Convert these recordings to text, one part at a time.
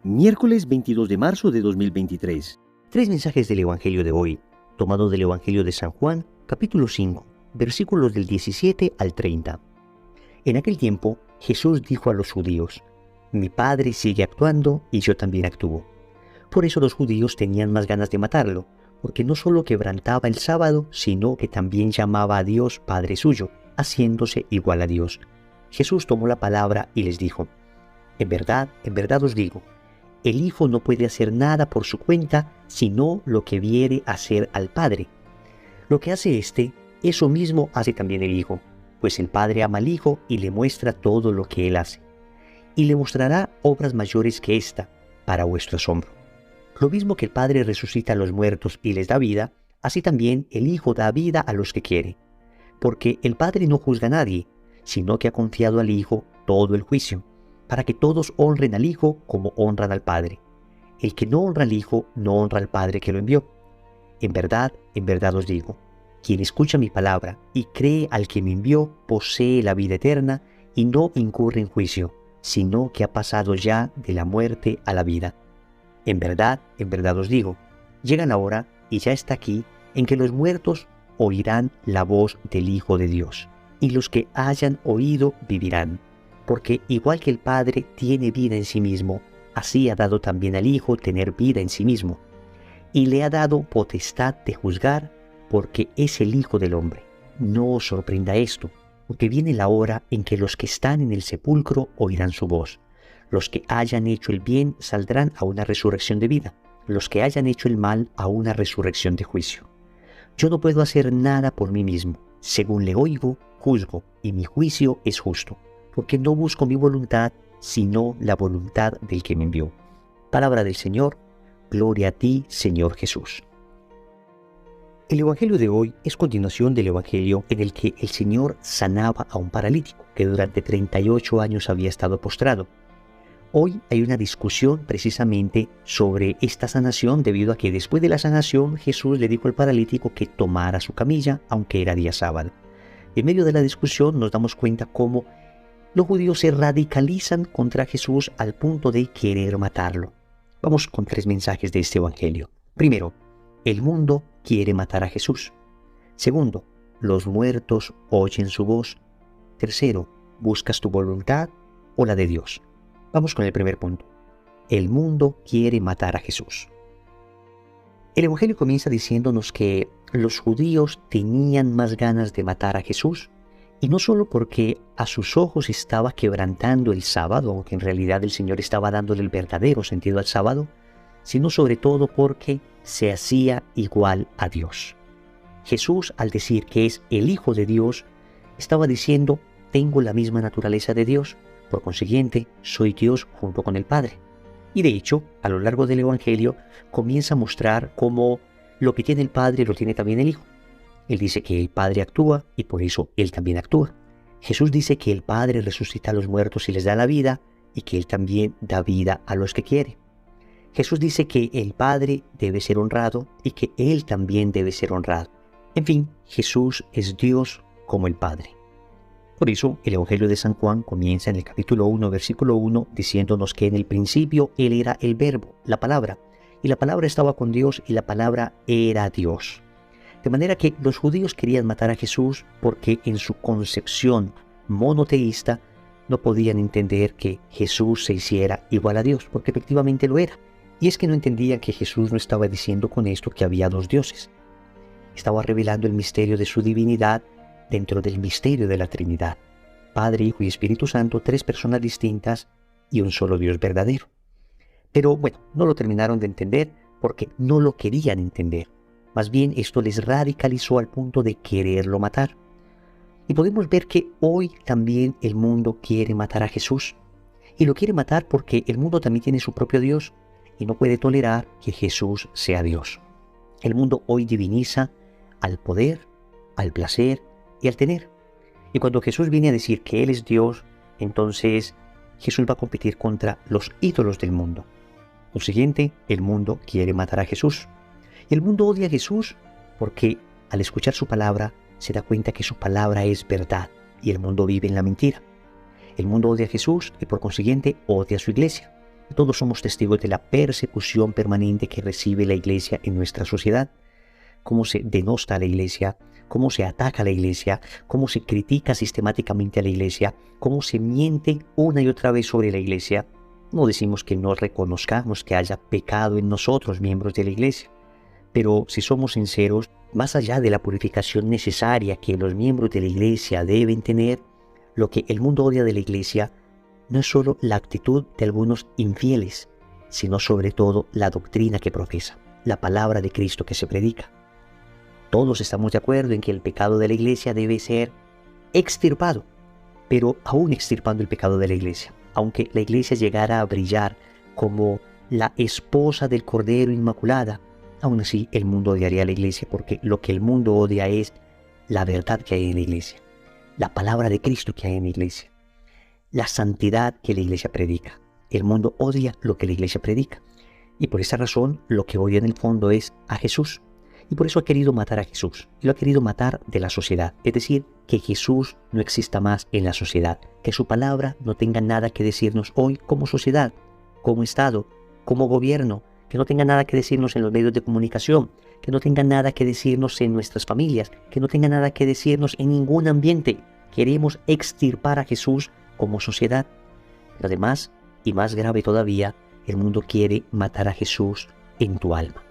Miércoles 22 de marzo de 2023. Tres mensajes del Evangelio de hoy, tomado del Evangelio de San Juan, capítulo 5, versículos del 17 al 30. En aquel tiempo, Jesús dijo a los judíos: «Mi Padre sigue actuando y yo también actúo». Por eso los judíos tenían más ganas de matarlo, porque no solo quebrantaba el sábado, sino que también llamaba a Dios Padre suyo, haciéndose igual a Dios. Jesús tomó la palabra y les dijo: en verdad os digo, el Hijo no puede hacer nada por su cuenta, sino lo que viere hacer al Padre. Lo que hace éste, eso mismo hace también el Hijo, pues el Padre ama al Hijo y le muestra todo lo que él hace. Y le mostrará obras mayores que esta, para vuestro asombro. Lo mismo que el Padre resucita a los muertos y les da vida, así también el Hijo da vida a los que quiere. Porque el Padre no juzga a nadie, sino que ha confiado al Hijo todo el juicio, para que todos honren al Hijo como honran al Padre. El que no honra al Hijo, no honra al Padre que lo envió. En verdad os digo, quien escucha mi palabra y cree al que me envió, posee la vida eterna y no incurre en juicio, sino que ha pasado ya de la muerte a la vida. En verdad os digo, llega la hora, y ya está aquí, en que los muertos oirán la voz del Hijo de Dios, y los que hayan oído vivirán. Porque igual que el Padre tiene vida en sí mismo, así ha dado también al Hijo tener vida en sí mismo. Y le ha dado potestad de juzgar, porque es el Hijo del Hombre. No os sorprenda esto, porque viene la hora en que los que están en el sepulcro oirán su voz. Los que hayan hecho el bien saldrán a una resurrección de vida, los que hayan hecho el mal a una resurrección de juicio. Yo no puedo hacer nada por mí mismo. Según le oigo, juzgo, y mi juicio es justo, porque no busco mi voluntad, sino la voluntad del que me envió. Palabra del Señor, gloria a ti, Señor Jesús. El Evangelio de hoy es continuación del Evangelio en el que el Señor sanaba a un paralítico que durante 38 años había estado postrado. Hoy hay una discusión precisamente sobre esta sanación, debido a que después de la sanación Jesús le dijo al paralítico que tomara su camilla, aunque era día sábado. En medio de la discusión nos damos cuenta cómo los judíos se radicalizan contra Jesús al punto de querer matarlo. Vamos con tres mensajes de este Evangelio. Primero, el mundo quiere matar a Jesús. Segundo, los muertos oyen su voz. Tercero, ¿buscas tu voluntad o la de Dios? Vamos con el primer punto. El mundo quiere matar a Jesús. El Evangelio comienza diciéndonos que los judíos tenían más ganas de matar a Jesús, y no solo porque a sus ojos estaba quebrantando el sábado, aunque en realidad el Señor estaba dándole el verdadero sentido al sábado, sino sobre todo porque se hacía igual a Dios. Jesús, al decir que es el Hijo de Dios, estaba diciendo: tengo la misma naturaleza de Dios, por consiguiente, soy Dios junto con el Padre. Y de hecho, a lo largo del Evangelio, comienza a mostrar cómo lo que tiene el Padre lo tiene también el Hijo. Él dice que el Padre actúa y por eso Él también actúa. Jesús dice que el Padre resucita a los muertos y les da la vida, y que Él también da vida a los que quiere. Jesús dice que el Padre debe ser honrado y que Él también debe ser honrado. En fin, Jesús es Dios como el Padre. Por eso el Evangelio de San Juan comienza en el capítulo 1, versículo 1, diciéndonos que en el principio Él era el Verbo, la Palabra, y la Palabra estaba con Dios y la Palabra era Dios. De manera que los judíos querían matar a Jesús porque en su concepción monoteísta no podían entender que Jesús se hiciera igual a Dios, porque efectivamente lo era. Y es que no entendían que Jesús no estaba diciendo con esto que había dos dioses. Estaba revelando el misterio de su divinidad dentro del misterio de la Trinidad. Padre, Hijo y Espíritu Santo, tres personas distintas y un solo Dios verdadero. Pero bueno, no lo terminaron de entender porque no lo querían entender. Más bien, esto les radicalizó al punto de quererlo matar. Y podemos ver que hoy también el mundo quiere matar a Jesús. Y lo quiere matar porque el mundo también tiene su propio Dios y no puede tolerar que Jesús sea Dios. El mundo hoy diviniza al poder, al placer y al tener. Y cuando Jesús viene a decir que Él es Dios, entonces Jesús va a competir contra los ídolos del mundo. Lo siguiente, el mundo quiere matar a Jesús. Y el mundo odia a Jesús porque al escuchar su palabra se da cuenta que su palabra es verdad y el mundo vive en la mentira. El mundo odia a Jesús y por consiguiente odia a su iglesia. Todos somos testigos de la persecución permanente que recibe la iglesia en nuestra sociedad. Cómo se denosta a la iglesia, cómo se ataca a la iglesia, cómo se critica sistemáticamente a la iglesia, cómo se miente una y otra vez sobre la iglesia. No decimos que no reconozcamos que haya pecado en nosotros, miembros de la iglesia. Pero si somos sinceros, más allá de la purificación necesaria que los miembros de la iglesia deben tener, lo que el mundo odia de la iglesia no es solo la actitud de algunos infieles, sino sobre todo la doctrina que profesa, la palabra de Cristo que se predica. Todos estamos de acuerdo en que el pecado de la iglesia debe ser extirpado, pero aún extirpando el pecado de la iglesia, aunque la iglesia llegara a brillar como la esposa del Cordero Inmaculada, aún así el mundo odiaría a la iglesia, porque lo que el mundo odia es la verdad que hay en la iglesia, la palabra de Cristo que hay en la iglesia, la santidad que la iglesia predica. El mundo odia lo que la iglesia predica, y por esa razón lo que odia en el fondo es a Jesús. Y por eso ha querido matar a Jesús, y lo ha querido matar de la sociedad, es decir, que Jesús no exista más en la sociedad, que su palabra no tenga nada que decirnos hoy como sociedad, como Estado, como gobierno, que no tenga nada que decirnos en los medios de comunicación, que no tenga nada que decirnos en nuestras familias, que no tenga nada que decirnos en ningún ambiente. Queremos extirpar a Jesús como sociedad. Pero además, y más grave todavía, el mundo quiere matar a Jesús en tu alma.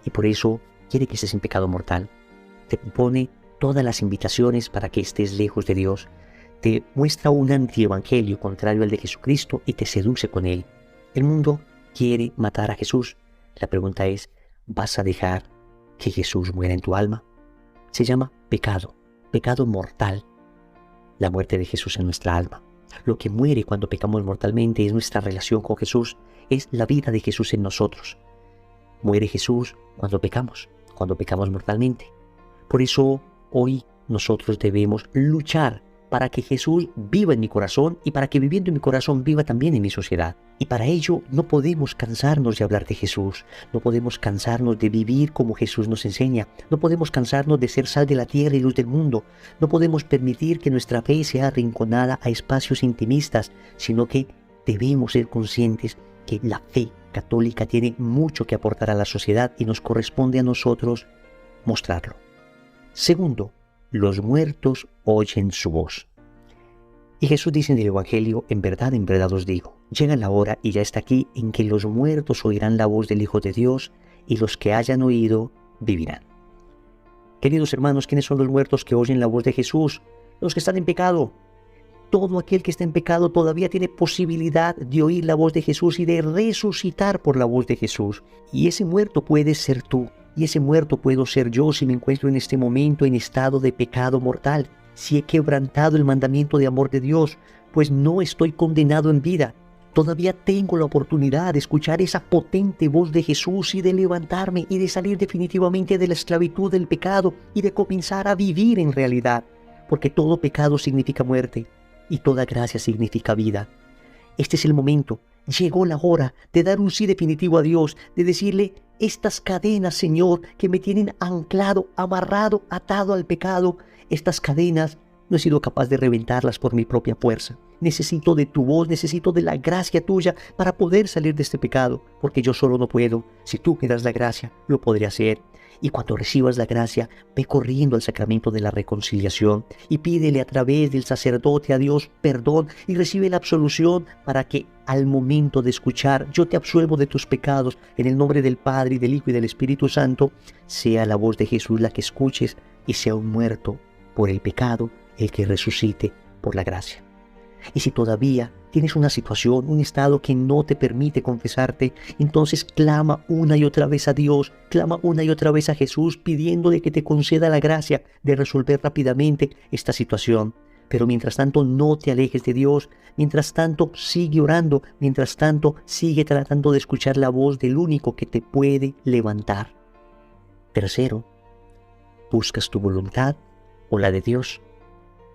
Y por eso quiere que estés en pecado mortal. Te pone todas las invitaciones para que estés lejos de Dios. Te muestra un antievangelio contrario al de Jesucristo y te seduce con él. El mundo quiere matar a Jesús. La pregunta es, ¿vas a dejar que Jesús muera en tu alma? Se llama pecado, pecado mortal. La muerte de Jesús en nuestra alma. Lo que muere cuando pecamos mortalmente es nuestra relación con Jesús, es la vida de Jesús en nosotros. Muere Jesús cuando pecamos mortalmente. Por eso hoy nosotros debemos luchar para que Jesús viva en mi corazón y para que viviendo en mi corazón viva también en mi sociedad. Y para ello no podemos cansarnos de hablar de Jesús, no podemos cansarnos de vivir como Jesús nos enseña, no podemos cansarnos de ser sal de la tierra y luz del mundo, no podemos permitir que nuestra fe sea arrinconada a espacios intimistas, sino que debemos ser conscientes que la fe católica tiene mucho que aportar a la sociedad y nos corresponde a nosotros mostrarlo. Segundo, los muertos oyen su voz. Y Jesús dice en el Evangelio, en verdad os digo, llega la hora y ya está aquí en que los muertos oirán la voz del Hijo de Dios y los que hayan oído vivirán. Queridos hermanos, ¿quiénes son los muertos que oyen la voz de Jesús? Los que están en pecado. Todo aquel que está en pecado todavía tiene posibilidad de oír la voz de Jesús y de resucitar por la voz de Jesús. Y ese muerto puede ser tú, y ese muerto puedo ser yo si me encuentro en este momento en estado de pecado mortal, si he quebrantado el mandamiento de amor de Dios, pues no estoy condenado en vida. Todavía tengo la oportunidad de escuchar esa potente voz de Jesús y de levantarme y de salir definitivamente de la esclavitud del pecado y de comenzar a vivir en realidad, porque todo pecado significa muerte. Y toda gracia significa vida. Este es el momento, llegó la hora de dar un sí definitivo a Dios, de decirle, estas cadenas, Señor, que me tienen anclado, amarrado, atado al pecado, estas cadenas no he sido capaz de reventarlas por mi propia fuerza. Necesito de tu voz, necesito de la gracia tuya para poder salir de este pecado, porque yo solo no puedo. Si tú me das la gracia, lo podré hacer. Y cuando recibas la gracia, ve corriendo al sacramento de la reconciliación y pídele a través del sacerdote a Dios perdón y recibe la absolución para que al momento de escuchar yo te absuelvo de tus pecados en el nombre del Padre y del Hijo y del Espíritu Santo, sea la voz de Jesús la que escuches y sea un muerto por el pecado el que resucite por la gracia. Y si todavía tienes una situación, un estado que no te permite confesarte, entonces clama una y otra vez a Dios, clama una y otra vez a Jesús, pidiéndole que te conceda la gracia de resolver rápidamente esta situación. Pero mientras tanto no te alejes de Dios, mientras tanto sigue orando, mientras tanto sigue tratando de escuchar la voz del único que te puede levantar. Tercero, ¿buscas tu voluntad o la de Dios?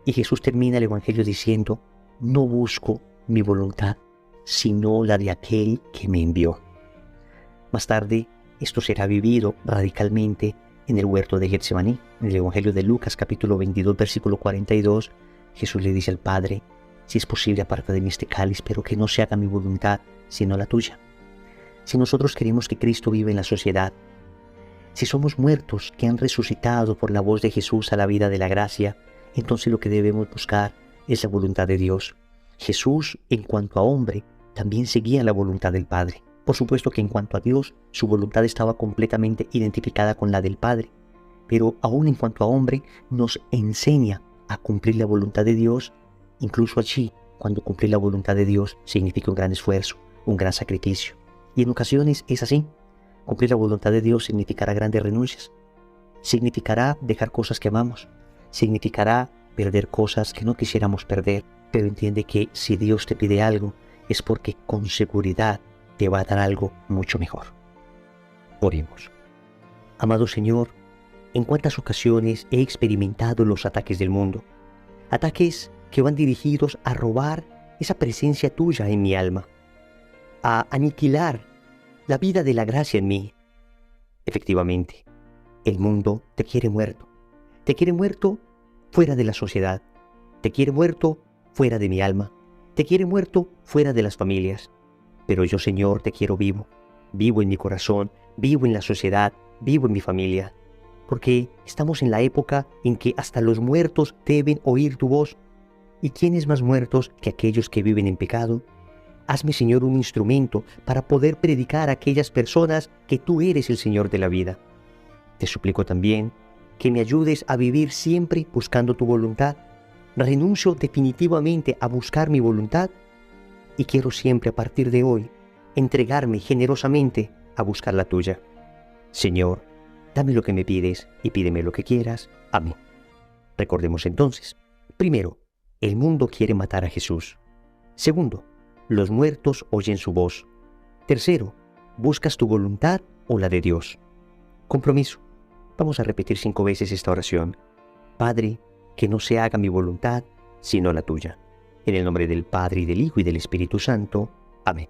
Y Jesús termina el Evangelio diciendo, no busco mi voluntad, sino la de aquel que me envió. Más tarde, esto será vivido radicalmente en el huerto de Getsemaní. En el Evangelio de Lucas, capítulo 22, versículo 42, Jesús le dice al Padre, Si es posible, aparta de mí este cáliz, pero que no se haga mi voluntad, sino la tuya. Si nosotros queremos que Cristo viva en la sociedad, si somos muertos que han resucitado por la voz de Jesús a la vida de la gracia, entonces lo que debemos buscar es la voluntad de Dios. Jesús, en cuanto a hombre, también seguía la voluntad del Padre. Por supuesto que en cuanto a Dios, su voluntad estaba completamente identificada con la del Padre, pero aún en cuanto a hombre, nos enseña a cumplir la voluntad de Dios, incluso allí, cuando cumplir la voluntad de Dios significa un gran esfuerzo, un gran sacrificio. Y en ocasiones es así. Cumplir la voluntad de Dios significará grandes renuncias. Significará dejar cosas que amamos. Significará perder cosas que no quisiéramos perder. Pero entiende que si Dios te pide algo, es porque con seguridad te va a dar algo mucho mejor. Oremos. Amado Señor, ¿en cuántas ocasiones he experimentado los ataques del mundo? Ataques que van dirigidos a robar esa presencia tuya en mi alma, a aniquilar la vida de la gracia en mí. Efectivamente, el mundo te quiere muerto. Te quiere muerto fuera de la sociedad. Te quiere muerto fuera de mi alma. Te quiere muerto fuera de las familias. Pero yo, Señor, te quiero vivo. Vivo en mi corazón, vivo en la sociedad, vivo en mi familia. Porque estamos en la época en que hasta los muertos deben oír tu voz. ¿Y quiénes más muertos que aquellos que viven en pecado? Hazme, Señor, un instrumento para poder predicar a aquellas personas que tú eres el Señor de la vida. Te suplico también que me ayudes a vivir siempre buscando tu voluntad. Renuncio definitivamente a buscar mi voluntad y quiero siempre a partir de hoy entregarme generosamente a buscar la tuya. Señor, dame lo que me pides y pídeme lo que quieras. Amén. Recordemos entonces. Primero, el mundo quiere matar a Jesús. Segundo, los muertos oyen su voz. Tercero, ¿buscas tu voluntad o la de Dios? Compromiso. Vamos a repetir 5 veces esta oración. Padre, que no se haga mi voluntad, sino la tuya. En el nombre del Padre, y del Hijo, y del Espíritu Santo. Amén.